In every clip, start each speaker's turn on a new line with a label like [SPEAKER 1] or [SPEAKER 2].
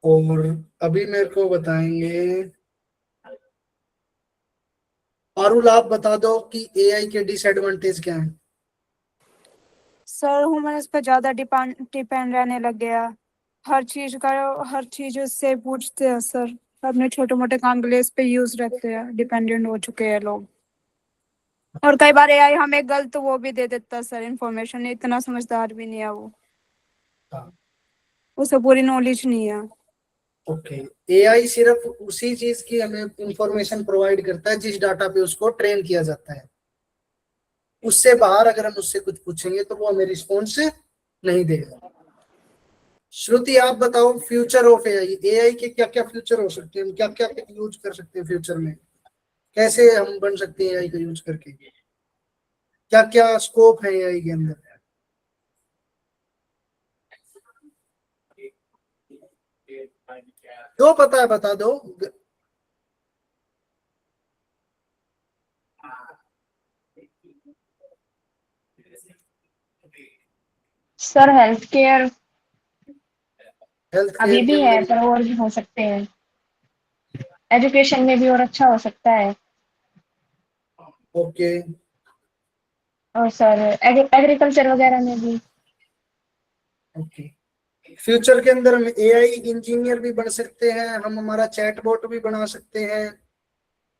[SPEAKER 1] और अभी मेरे को बताएंगे, पारुल आप बता दो कि एआई के डिसएडवांटेज क्या है।
[SPEAKER 2] सर ह्यूमंस पे ज्यादा डिपेंड रहने लग गया। हर चीज उससे पूछते हैं सर। अपने छोटे मोटे काम के लिए इस पे यूज रखते हैं, डिपेंडेंट हो चुके हैं लोग। और कई बार एआई हमें गलत वो भी दे देता है सर, इन्फॉर्मेशन। इतना समझदार भी नहीं है वो,
[SPEAKER 1] हाँ।
[SPEAKER 2] उसे पूरी नॉलेज नहीं है।
[SPEAKER 1] ओके। एआई सिर्फ उसी चीज की हमें इंफॉर्मेशन प्रोवाइड करता है जिस डाटा पे उसको ट्रेन किया जाता है। उससे बाहर अगर हम उससे कुछ पूछेंगे तो वो हमें रिस्पॉन्स नहीं देगा। श्रुति आप बताओ, फ्यूचर ऑफ एआई, एआई के क्या क्या फ्यूचर हो सकते हैं, हम क्या क्या यूज कर सकते हैं फ्यूचर में, कैसे हम बन सकते हैं एआई का यूज करके, क्या क्या स्कोप है एआई के अंदर। जो पता है बता दो।
[SPEAKER 3] सर हेल्थ केयर
[SPEAKER 1] हेल्थ
[SPEAKER 3] अभी
[SPEAKER 1] केयर के
[SPEAKER 3] भी है,
[SPEAKER 1] अंदर।
[SPEAKER 3] पर और भी हो सकते हैं। एजुकेशन में भी और अच्छा हो सकता है।
[SPEAKER 1] ओके।
[SPEAKER 3] और सर एग्रीकल्चर वगैरह में भी।
[SPEAKER 1] ओके। फ्यूचर के अंदर हम एआई इंजीनियर भी बन सकते हैं, हम हमारा चैटबॉट भी बना सकते हैं।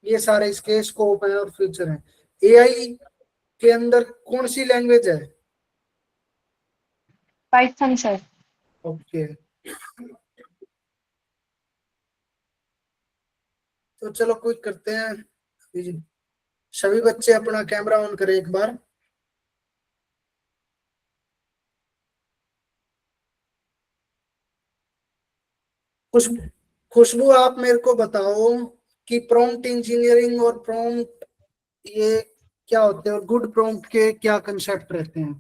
[SPEAKER 1] ये सारे इसके स्कोप हैं और फ्यूचर हैं। एआई के अंदर कौन सी लैंग्वेज है।
[SPEAKER 3] Python sir.
[SPEAKER 1] ओके। तो चलो क्विक करते हैं। सभी बच्चे अपना कैमरा ऑन करें एक बार। खुशबू, खुशबू आप मेरे को बताओ कि प्रॉम्प्ट इंजीनियरिंग और प्रॉम्प्ट ये क्या होते हैं और गुड प्रॉम्प्ट के क्या कंसेप्ट रहते हैं।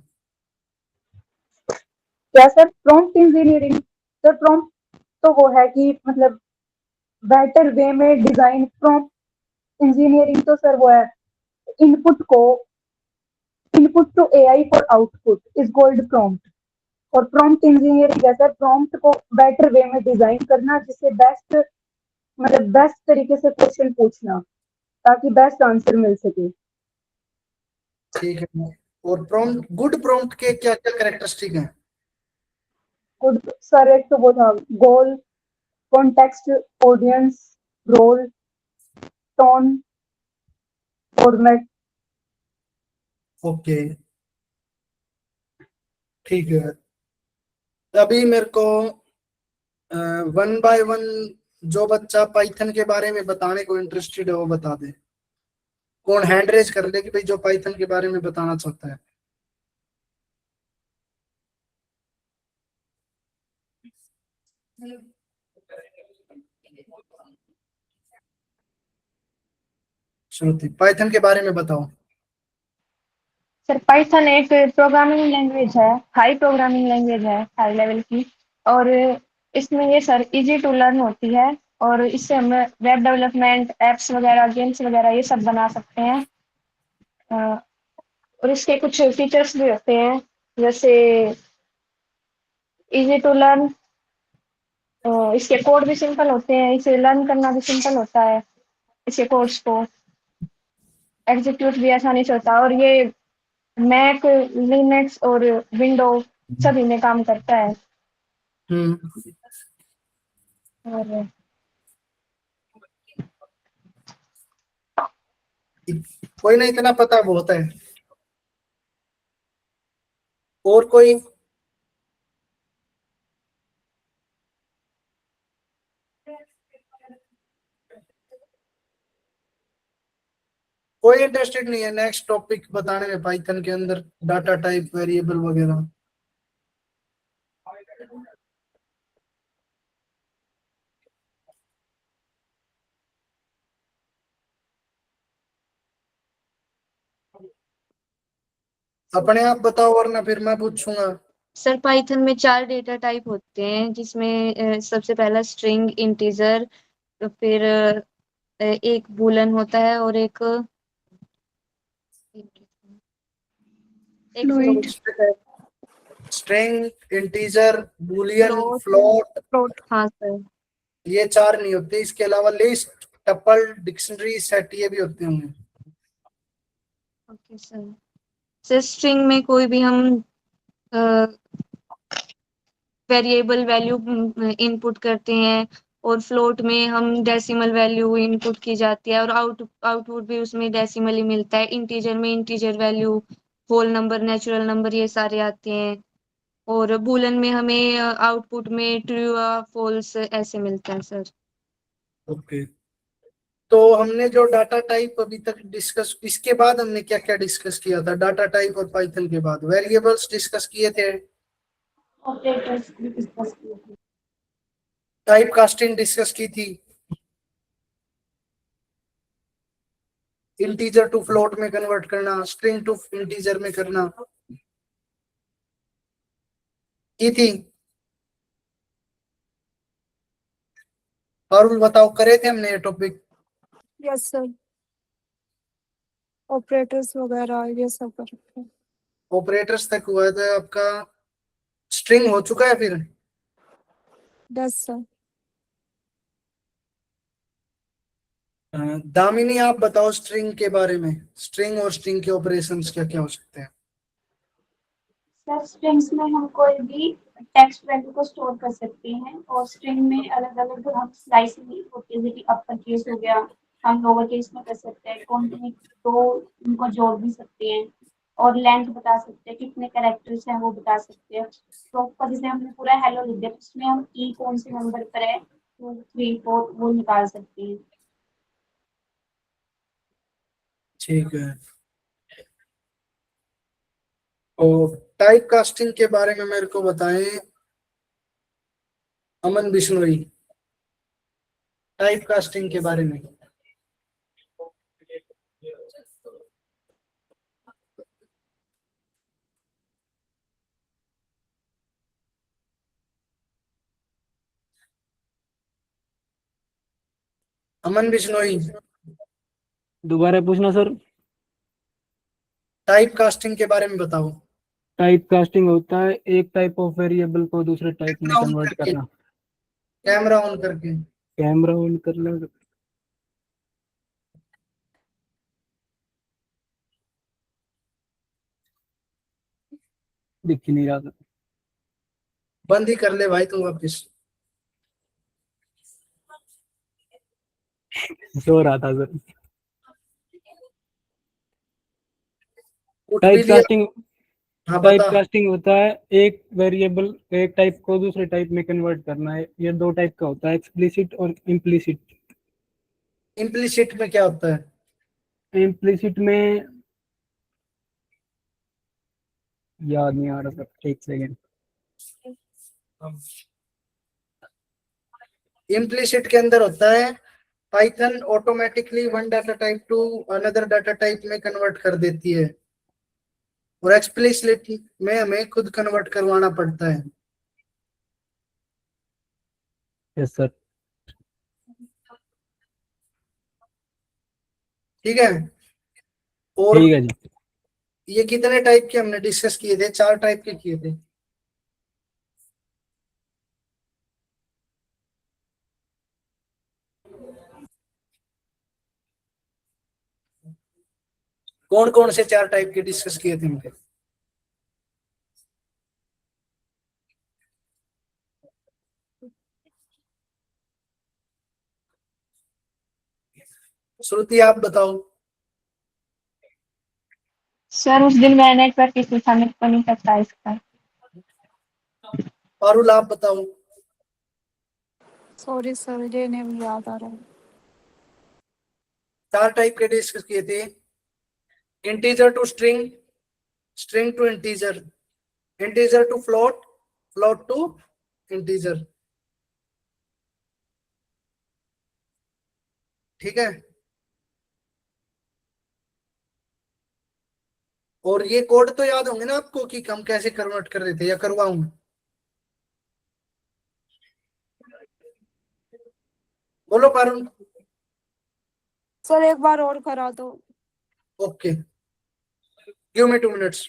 [SPEAKER 4] क्या sir prompt engineering? Sir prompt तो वो है कि मतलब बेटर वे में डिजाइन। प्रॉम्प्ट इंजीनियरिंग तो सर वो है इनपुट को, input to AI for output is called prompt. और प्रॉम्प्ट इंजीनियरिंग जैसा प्रॉम्प्ट को बेटर वे में डिजाइन करना, जिससे बेस्ट मतलब बेस्ट तरीके से क्वेश्चन पूछना ताकि बेस्ट आंसर मिल सके।
[SPEAKER 1] ठीक है। और प्रॉम्प्ट, गुड प्रॉम्प्ट के क्या क्या कैरेक्टरिस्टिक हैं।
[SPEAKER 4] गुड सर एक तो वो था goal, context, audience, role, tone, format.
[SPEAKER 1] Okay. ठीक है। अभी मेरे को वन बाय वन जो बच्चा पाइथन के बारे में बताने को इंटरेस्टेड है वो बता दे। कौन हैंड रेज कर ले कि भाई जो पाइथन के बारे में बताना चाहता है। श्रुति पाइथन के बारे में बताओ।
[SPEAKER 3] सर पाइथन एक प्रोग्रामिंग लैंग्वेज है, हाई प्रोग्रामिंग लैंग्वेज है, हाई लेवल की। और इसमें ये सर इजी टू लर्न होती है। और इससे हम वेब डेवलपमेंट, एप्स वगैरह, गेम्स वगैरह ये सब बना सकते हैं। अ, और इसके कुछ फीचर्स भी होते हैं, जैसे इजी टू लर्न। इसके कोड भी सिंपल होते हैं, इसे लर्न करना भी सिंपल होता है। इसके कोड्स को एग्जीक्यूट भी आसानी से होता है। और ये मैक, लिनक्स और विंडो सभी में काम करता है।
[SPEAKER 1] हम्म।
[SPEAKER 3] और
[SPEAKER 1] कोई नहीं, इतना पता बहुत है। और कोई। कोई इंटरेस्टेड नहीं है नेक्स्ट टॉपिक बताने में पाइथन के अंदर, डाटा टाइप, वेरिएबल वगैरह। अपने आप बताओ वरना फिर मैं पूछूंगा।
[SPEAKER 5] सर पाइथन में 4 डेटा टाइप होते हैं, जिसमें सबसे पहला स्ट्रिंग, इंटीजर, फिर एक बूलन होता है और एक
[SPEAKER 2] fluid,
[SPEAKER 1] string, integer, Boolean,
[SPEAKER 2] float,
[SPEAKER 1] float.
[SPEAKER 2] Float.
[SPEAKER 5] हाँ सर।
[SPEAKER 1] ये 4 नहीं होते, इसके अलावा लिस्ट, टपल, डिक्शनरी, सेट ये भी होते होंगे।
[SPEAKER 5] Okay sir. सर स्ट्रिंग में कोई भी हम वेरिएबल वैल्यू इनपुट करते हैं और फ्लोट में हम डेसिमल वैल्यू इनपुट की जाती है और आउटपुट भी उसमें डेसिमल ही मिलता है। इंटीजर में integer value, whole number, natural number ये सारे आते हैं और बूलन में हमें आउटपुट में ट्रू या फॉल्स ऐसे मिलता है सर।
[SPEAKER 1] ओके, तो हमने जो डाटा टाइप अभी तक डिस्कस, इसके बाद हमने क्या क्या डिस्कस किया था? डाटा टाइप और पाइथन के बाद वेरिएबल्स डिस्कस किए थे,
[SPEAKER 4] ऑपरेटर्स भी डिस्कस किए थे।
[SPEAKER 1] टाइप कास्टिंग डिस्कस की थी, इंटीजर टू फ्लोट में कन्वर्ट करना, स्ट्रिंग टू इंटीजर में करना की थी। और बताओ, करे थे हमने ये टॉपिक?
[SPEAKER 2] यस सर, ऑपरेटर्स वगैरह ये सब कर रखे हैं।
[SPEAKER 1] ऑपरेटर्स तक हुआ था आपका, स्ट्रिंग हो चुका है फिर?
[SPEAKER 2] Yes sir.
[SPEAKER 1] दामिनी आप बताओ स्ट्रिंग के बारे में, स्ट्रिंग और स्ट्रिंग के ऑपरेशंस क्या क्या हो सकते हैं?
[SPEAKER 4] सर स्ट्रिंग्स में हम कोई भी टेक्स्ट वैल्यू को स्टोर कर सकते हैं और स्ट्रिंग में अलग अलग हम स्लाइसिंग होती है, जैसे कि अपर केस हो गया, हम लोअर केस में कर सकते हैं, कॉन्टिन्यूटी तो उनको जोड़ भी सकते हैं और लेंथ बता सकते हैं, कितने कैरेक्टर्स हैं वो बता सकते हैं। तो ऊपर जैसे हमने पूरा हेलो लिख दिया, उसमें हम ई कौन से नंबर पर है, 2 3 4 वो निकाल सकते हैं।
[SPEAKER 1] ठीक है। और टाइप कास्टिंग के बारे में मेरे को बताएं अमन बिश्नोई, टाइप कास्टिंग के बारे में। अमन बिश्नोई,
[SPEAKER 6] दोबारा पूछना सर।
[SPEAKER 1] टाइप कास्टिंग के बारे में बताओ।
[SPEAKER 6] टाइप कास्टिंग होता है एक टाइप ऑफ वेरिएबल को दूसरे टाइप में
[SPEAKER 1] कैमरा ऑन
[SPEAKER 6] कन्वर्ट
[SPEAKER 1] करके,
[SPEAKER 6] करना।
[SPEAKER 1] कैमरा ऑन करके।
[SPEAKER 6] कैमरा ऑन करना, दिख ही नहीं रहा था।
[SPEAKER 1] बंद ही कर ले भाई तू वापिस।
[SPEAKER 6] सो रहा था सर।
[SPEAKER 1] उठ भी
[SPEAKER 6] टाइप
[SPEAKER 1] लिया?
[SPEAKER 6] कास्टिंग,
[SPEAKER 1] हाँ
[SPEAKER 6] टाइप
[SPEAKER 1] बता।
[SPEAKER 6] कास्टिंग होता है एक वेरिएबल, एक टाइप को दूसरे टाइप में कन्वर्ट करना है। ये दो टाइप का होता है, एक्सप्लिसिट और इम्प्लिसिट।
[SPEAKER 1] इम्प्लीसिट में क्या होता है?
[SPEAKER 6] इम्प्लिसिट में याद नहीं आ रहा सर, एक सेकेंड।
[SPEAKER 1] इम्प्लीसिट के अंदर होता है Python automatically one data type two another data type में कन्वर्ट कर देती है, और एक्सप्लिसिट में हमें खुद कन्वर्ट करवाना पड़ता है।
[SPEAKER 6] Yes sir.
[SPEAKER 1] ठीक है। और
[SPEAKER 6] ठीक है जी।
[SPEAKER 1] ये कितने टाइप के हमने डिस्कस किए थे? 4 टाइप के किए थे। कौन कौन से 4 टाइप के डिस्कस किए थे हमने? श्रुति आप बताओ।
[SPEAKER 3] सर उस दिन मेरा नेटवर्क इशू था, मेरे को नहीं पता इसका।
[SPEAKER 1] पारुल आप बताओ।
[SPEAKER 2] सॉरी सर, ये नेम याद आ रहा है।
[SPEAKER 1] 4 टाइप के डिस्कस किए थे, integer to string, string to integer, integer to float, float to integer. ठीक है। और ये कोड तो याद होंगे ना आपको कि हम कैसे कन्वर्ट कर रहे थे, या करवाऊं? बोलो पारुल।
[SPEAKER 2] सर एक बार और करा दो।
[SPEAKER 1] Okay, give me 2 minutes.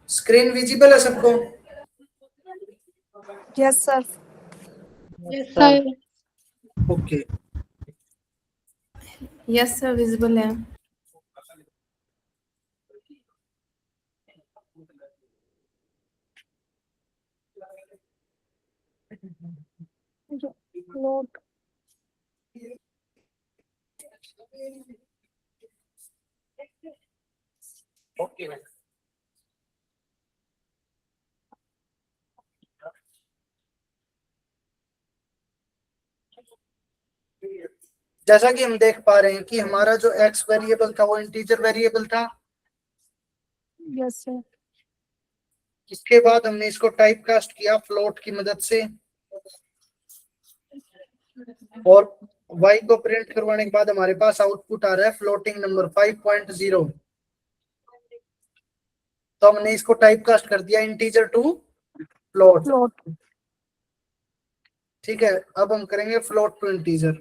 [SPEAKER 1] Screen visible है सबको?
[SPEAKER 2] Yes sir.
[SPEAKER 7] Sir
[SPEAKER 1] okay.
[SPEAKER 7] Yes sir visible है।
[SPEAKER 2] Float
[SPEAKER 1] okay. जैसा कि हम देख पा रहे हैं कि हमारा जो एक्स वेरिएबल था वो इंटीजर वेरिएबल था।
[SPEAKER 2] Yes sir.
[SPEAKER 1] इसके बाद हमने इसको टाइप कास्ट किया फ्लोट की मदद से, और y को प्रिंट करवाने के बाद हमारे पास आउटपुट आ रहा है फ्लोटिंग नंबर 5.0। तो हमने इसको टाइप कास्ट कर दिया इंटीजर टू फ्लोट।
[SPEAKER 2] फ्लोट
[SPEAKER 1] ठीक है, अब हम करेंगे फ्लोट टू इंटीजर।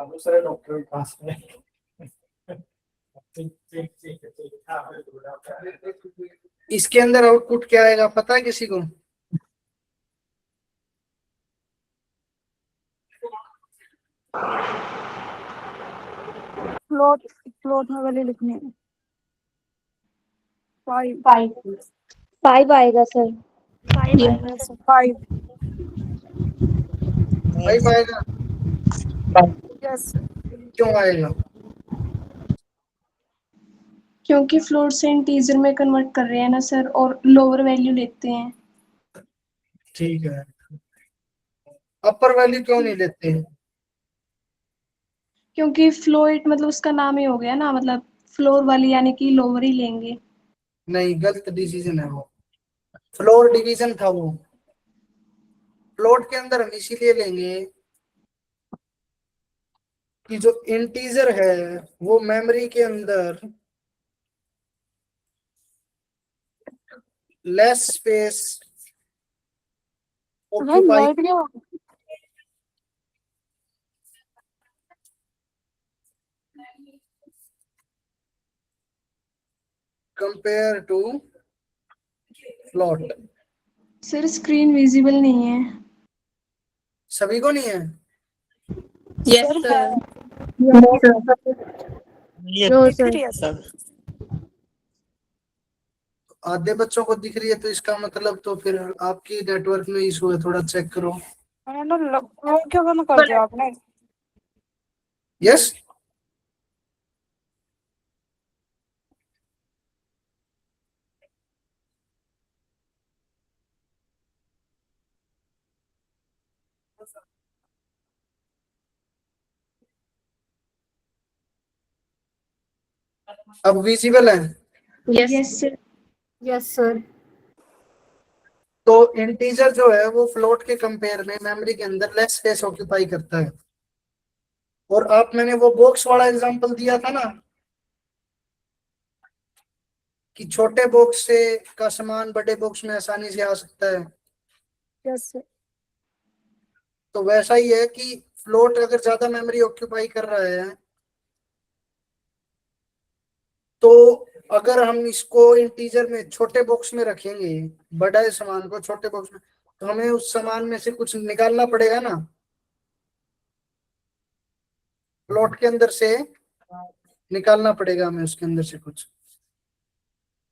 [SPEAKER 1] दूसरे डॉक्टर के पास में इसके अंदर आउटपुट क्या आएगा पता है किसी को?
[SPEAKER 2] फ्लोट फ्लोट में वैल्यू लिखनी है। 5
[SPEAKER 8] 5 आएगा सर।
[SPEAKER 2] 5 आएगा सर। 5
[SPEAKER 1] 5 आएगा?
[SPEAKER 2] यस
[SPEAKER 1] क्यों आएगा?
[SPEAKER 7] क्योंकि फ्लोट से इंटीजर में कन्वर्ट कर रहे हैं ना सर, और लोअर वैल्यू लेते हैं।
[SPEAKER 1] ठीक है, अपर वैल्यू क्यों नहीं लेते हैं?
[SPEAKER 7] क्योंकि फ्लोट मतलब उसका नाम ही हो गया ना, मतलब फ्लोर वाली यानी कि लोअर ही लेंगे।
[SPEAKER 1] नहीं, गलत डिसीजन है वो। फ्लोर डिवीजन था वो। फ्लोट के अंदर हम इसीलिए लेंगे कि जो इंटीजर है वो मेमोरी के अंदर लेस स्पेस ऑक्यूपाई
[SPEAKER 2] लाइट क्या
[SPEAKER 1] compare to float.
[SPEAKER 7] Sir screen visible नहीं है।
[SPEAKER 1] सभी को नहीं है?
[SPEAKER 7] Yes
[SPEAKER 2] sir
[SPEAKER 7] sir.
[SPEAKER 2] दिख रही है सर।
[SPEAKER 1] आधे बच्चों को दिख रही है तो इसका मतलब तो फिर आपकी नेटवर्क में इशू है, थोड़ा चेक करो।
[SPEAKER 2] वो क्यों बंद कर दिया आपने?
[SPEAKER 1] यस। अब विजिबल है?
[SPEAKER 7] Yes sir.
[SPEAKER 8] Yes sir.
[SPEAKER 1] तो इंटीजर जो है वो फ्लोट के कंपेयर में मेमोरी के अंदर लेस स्पेस ऑक्यूपाई करता है। और आप मैंने वो बॉक्स वाला एग्जांपल दिया था ना कि छोटे बॉक्स से का सामान बड़े बॉक्स में आसानी से आ सकता है,
[SPEAKER 2] यस सर।
[SPEAKER 1] तो वैसा ही है कि फ्लोट अगर ज्यादा मेमोरी ऑक्यूपाई कर रहा है तो अगर हम इसको इंटीजर में छोटे बॉक्स में रखेंगे, बड़ा सामान को छोटे बॉक्स में, तो हमें उस सामान में से कुछ निकालना पड़ेगा ना, फ्लोट के अंदर से निकालना पड़ेगा हमें उसके अंदर से कुछ,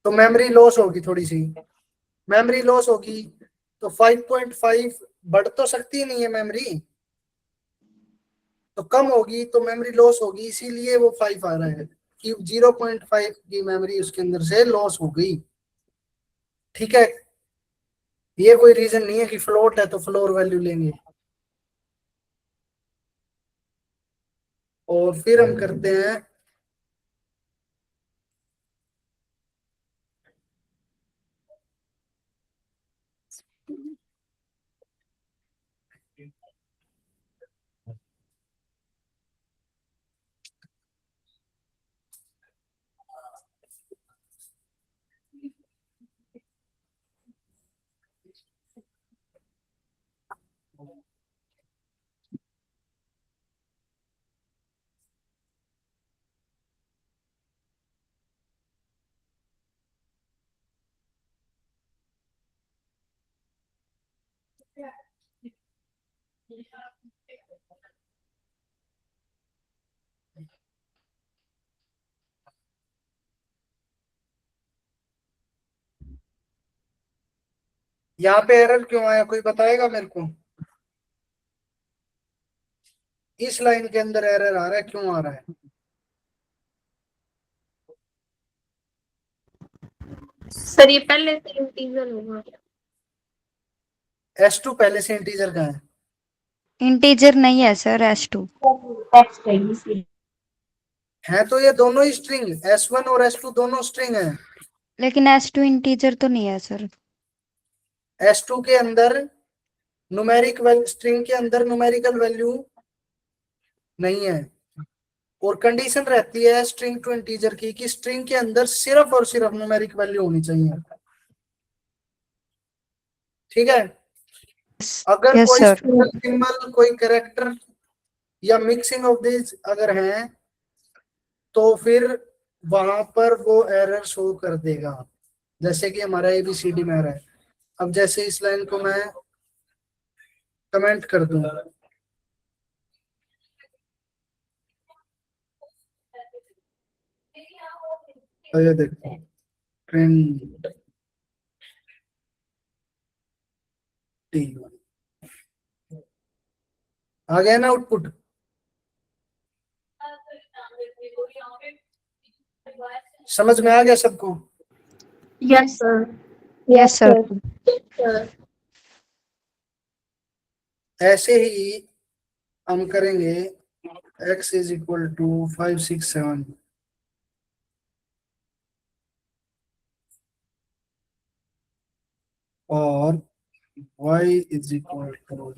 [SPEAKER 1] तो मेमोरी लॉस होगी थोड़ी सी। मेमोरी लॉस होगी तो 5.5 बढ़ तो सकती नहीं है मेमोरी, तो कम होगी तो मेमोरी लॉस होगी, इसीलिए वो 5 आ रहा है कि 0.5 की मेमोरी उसके अंदर से लॉस हो गई। ठीक है, ये कोई रीजन नहीं है कि फ्लोट है तो फ्लोर वैल्यू लेंगे। और फिर हम करते हैं यहाँ पे एरर क्यों आया, कोई बताएगा मेरे को? इस लाइन के अंदर एरर आ रहा है, क्यों आ रहा है?
[SPEAKER 5] सर ये पहले से इंटीजर होगा।
[SPEAKER 1] S2 पहले से इंटीजर का है।
[SPEAKER 9] इंटीजर नहीं है सर, S2
[SPEAKER 1] है तो ये दोनों ही स्ट्रिंग, S1 और S2 दोनों स्ट्रिंग है।
[SPEAKER 9] लेकिन S2 इंटीजर तो नहीं है सर।
[SPEAKER 1] S2 के अंदर न्यूमेरिक स्ट्रिंग के अंदर न्यूमेरिकल वैल्यू नहीं है, और कंडीशन रहती है स्ट्रिंग टू इंटीजर की कि स्ट्रिंग के अंदर सिर्फ और सिर्फ न्यूमेरिक वैल्यू होनी चाहिए। ठीक है, अगर
[SPEAKER 9] यस
[SPEAKER 1] कोई
[SPEAKER 9] सर।
[SPEAKER 1] सिंबल, कोई कैरेक्टर या मिक्सिंग ऑफ दिस अगर है तो फिर वहां पर वो एरर शो कर देगा, जैसे कि हमारा ABCD में है। अब जैसे इस लाइन को मैं कमेंट कर दूं, तो ये देखो ट्रेंड आ गया ना आउटपुट। समझ में आ गया सबको?
[SPEAKER 5] Yes sir.
[SPEAKER 9] Yes sir.
[SPEAKER 1] ऐसे ही हम करेंगे x इज इक्वल टू 5 6 7, और y is equal to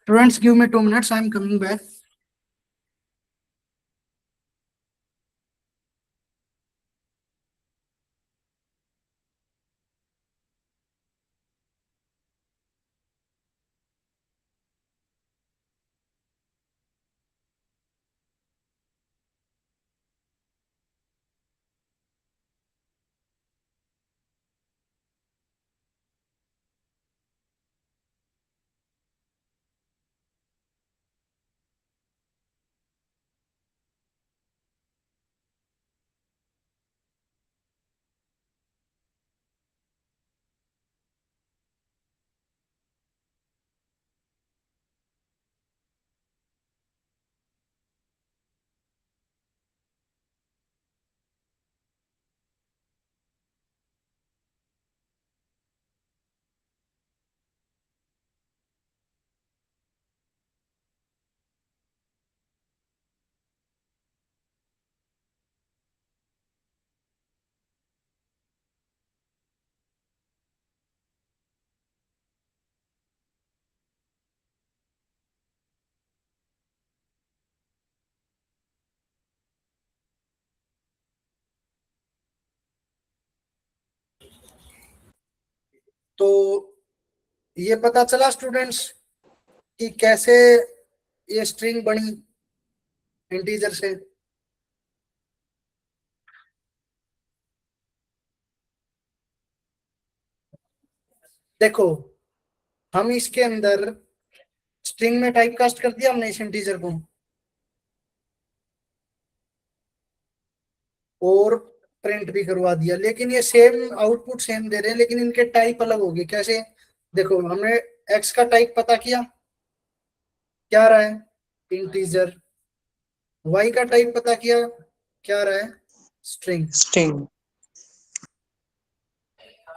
[SPEAKER 1] Students, give me 2 minutes. I am coming back. तो ये पता चला स्टूडेंट्स कि कैसे ये स्ट्रिंग बनी इंटीजर से। देखो हम इसके अंदर स्ट्रिंग में टाइप कास्ट कर दिया हमने इस इंटीजर को, और प्रिंट भी करवा दिया, लेकिन ये सेम आउटपुट सेम दे रहे हैं, लेकिन इनके टाइप अलग हो गए। कैसे? देखो हमने एक्स का टाइप पता किया, क्या रहा है? इंटीजर। वाई का टाइप पता किया, क्या रहा है? स्ट्रिंग।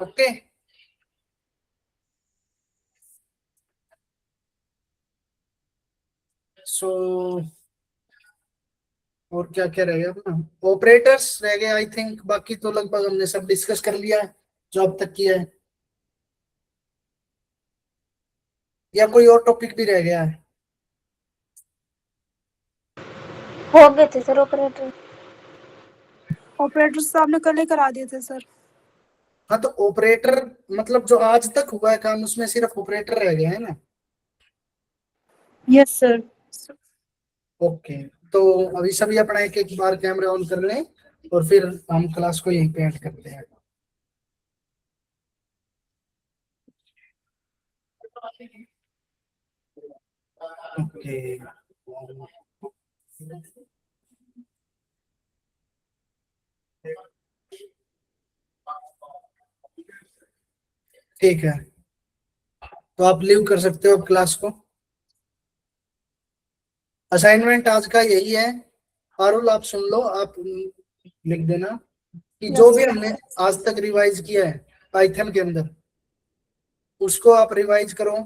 [SPEAKER 1] ओके, सो और क्या क्या रह गया अपना? ऑपरेटर्स रह गए आई थिंक, बाकी तो लगभग हमने सब डिस्कस कर लिया है जो अब तक किया है, या कोई और टॉपिक भी रह गया है?
[SPEAKER 8] हो गए थे सर ऑपरेटर।
[SPEAKER 2] ऑपरेटर्स तो आपने कल ही करा दिए थे सर।
[SPEAKER 1] हाँ तो ऑपरेटर मतलब जो आज तक हुआ है काम उसमें सिर्फ ऑपरेटर रह गया है ना?
[SPEAKER 2] Yes sir.
[SPEAKER 1] ओके, तो अभी सभी अपना एक एक बार कैमरा ऑन कर लें और फिर हम क्लास को यहीं पे ऐड करते हैं। ओके, ठीक है, तो आप लीव कर सकते हो अब क्लास को। असाइनमेंट आज का यही है, पारुल आप सुन लो, आप लिख देना कि जो भी हमने आज तक रिवाइज किया है पाइथन के अंदर उसको आप रिवाइज करो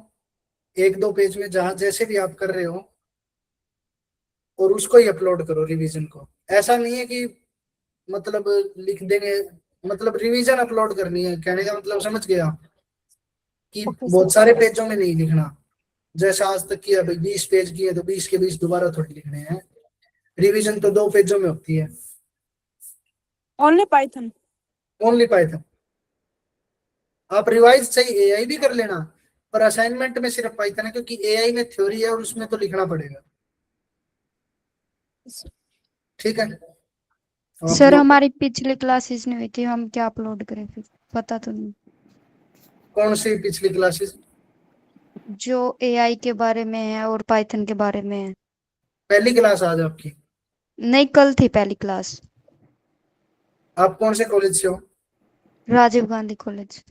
[SPEAKER 1] एक दो पेज में, जहां जैसे भी आप कर रहे हो, और उसको ही अपलोड करो रिवीजन को। ऐसा नहीं है कि मतलब लिख देंगे, मतलब रिवीजन अपलोड करनी है, कहने का मतलब समझ गया कि बहुत सारे पेजों में नहीं लिखना। जैसा आज तक किया भाई 20 पेज किए तो 20 के 20 दोबारा थोड़ी लिखने हैं। रिवीजन तो 2 पेजों में होती है।
[SPEAKER 2] Only Python.
[SPEAKER 1] Only Python. आप रिवाइज चाहिए एआई भी कर लेना, पर असाइनमेंट में सिर्फ पाइथन है, क्योंकि एआई में थ्योरी है और उसमें तो लिखना पड़ेगा। ठीक है, तो
[SPEAKER 9] सर हमारी पिछली क्लासेस नहीं हुई थी, हम क्या अपलोड करें फिर? पता तो नहीं।
[SPEAKER 1] कौन सी पिछली क्लासेस?
[SPEAKER 9] जो एआई के बारे में है और पाइथन के बारे में है।
[SPEAKER 1] पहली क्लास आज आपकी?
[SPEAKER 9] नहीं, कल थी पहली क्लास।
[SPEAKER 1] आप कौन से कॉलेज से हो?
[SPEAKER 9] राजीव गांधी कॉलेज।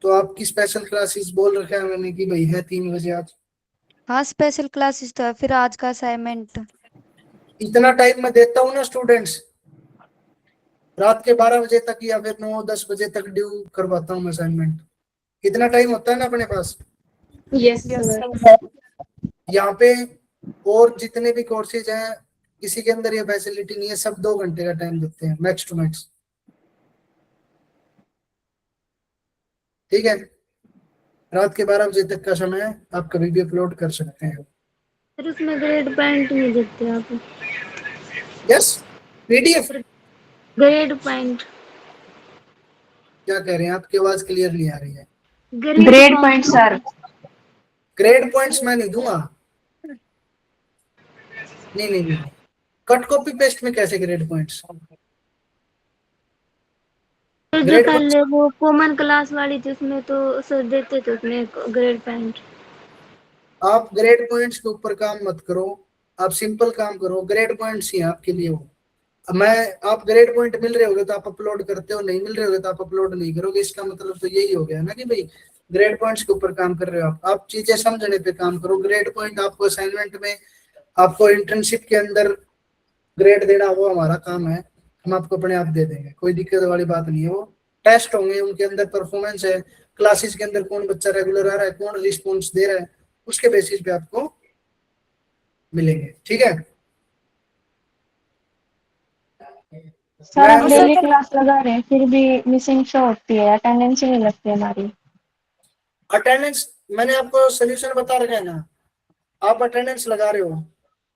[SPEAKER 1] तो आपकी स्पेशल क्लासेस बोल रखा है मैंने कि भाई है 3 बजे आज।
[SPEAKER 9] हाँ स्पेशल क्लासेस तो है, फिर आज का असाइनमेंट।
[SPEAKER 1] इतना टाइम मैं देता हूँ ना स्टूडेंट्स, रात के 12 बजे तक या फिर 9-10 बजे तक ड्यू करवाता हूँ असाइनमेंट। इतना टाइम होता है ना अपने पास।
[SPEAKER 7] Yes
[SPEAKER 2] yes
[SPEAKER 7] sir.
[SPEAKER 2] सर।
[SPEAKER 1] यहाँ पे और जितने भी कोर्सेज हैं किसी के अंदर ये फैसिलिटी नहीं है, सब 2 घंटे का टाइम देते हैं मैक्स टू मैक्स। ठीक है, रात के 12 बजे तक का समय है, आप कभी भी अपलोड कर सकते हैं।
[SPEAKER 8] सर उसमें ग्रेड पॉइंट नहीं देते आप?
[SPEAKER 1] Yes, PDF.
[SPEAKER 8] Grade point.
[SPEAKER 1] क्या कह रहे हैं? आपकी आवाज क्लियर नहीं आ रही है।
[SPEAKER 3] Grade point sir.
[SPEAKER 1] Grade points मैं नहीं दूंगा। नहीं नहीं नहीं, कट कॉपी पेस्ट में कैसे ग्रेड पॉइंट्स?
[SPEAKER 8] जो
[SPEAKER 1] ग्रेड
[SPEAKER 8] पहले वो कॉमन क्लास वाली थी उसमें तो सर देते थे उसमें ग्रेड पॉइंट।
[SPEAKER 1] आप ग्रेड पॉइंट्स के ऊपर काम मत करो, आप सिंपल काम करो। ग्रेड पॉइंट्स ही हैं आपके लिए वो। अब मैं आप ग्रेड पॉइंट मिल रहे होगे तो आप अपलोड करते हो, नहीं मिल रहे होगे तो आप अपलोड नहीं करोगे। इसका मतलब तो यही हो गया ना कि भाई ग्रेड पॉइंट्स के ऊपर काम कर रहे हो आप चीजें समझने पे काम करो। ग्रेड पॉइंट आपको असाइनमेंट में, आपको इंटर्नशिप के अंदर ग्रेड देना वो हमारा काम है, हम आपको अपने आप दे देंगे, कोई दिक्कत वाली बात नहीं है। वो टेस्ट होंगे, उनके अंदर परफॉर्मेंस है, क्लासेस के अंदर कौन बच्चा रेगुलर आ रहा है, कौन रिस्पॉन्स दे रहा है, उसके बेसिस पे आपको मिलेंगे। ठीक है,
[SPEAKER 3] सर हम
[SPEAKER 1] मैं
[SPEAKER 3] डेली क्लास लगा रहे हैं फिर भी मिसिंग शो होती है, अटेंडेंस ही नहीं लगती हमारी।
[SPEAKER 1] अटेंडेंस मैंने आपको सोल्यूशन बता रखा है ना, आप अटेंडेंस लगा रहे हो,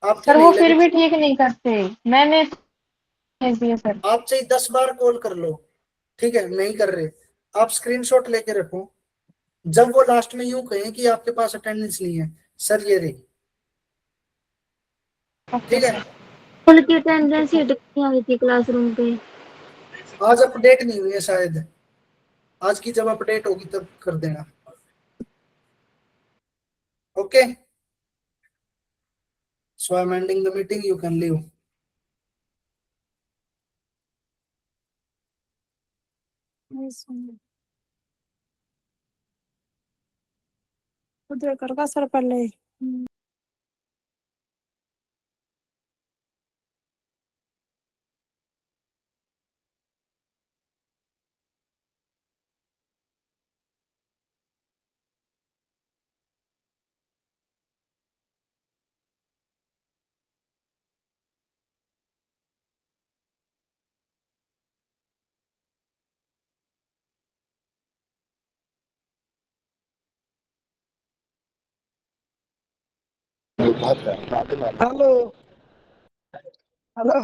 [SPEAKER 1] आपकी
[SPEAKER 3] सर वो
[SPEAKER 1] नहीं
[SPEAKER 3] फिर
[SPEAKER 1] लगी।
[SPEAKER 3] भी ठीक नहीं करते, मैंने भेज दिया सर।
[SPEAKER 1] आप चाहिए 10 बार कॉल कर लो, ठीक है, नहीं कर रहे, आप स्क्रीनशॉट लेके रखो। जब वो लास्ट में यूं कहें कि आपके पास अटेंडेंस नहीं है, सर ये रही। ठीक है,
[SPEAKER 8] कल की अटेंडेंस ही नहीं आई थी क्लासरूम पे।
[SPEAKER 1] आज अपडेट नहीं हुई है शायद, आज की जब अपडेट होगी तब कर देना। Okay. So I'm ending the meeting. You can leave.
[SPEAKER 2] उधर कर का सर पहले
[SPEAKER 1] हेलो हेलो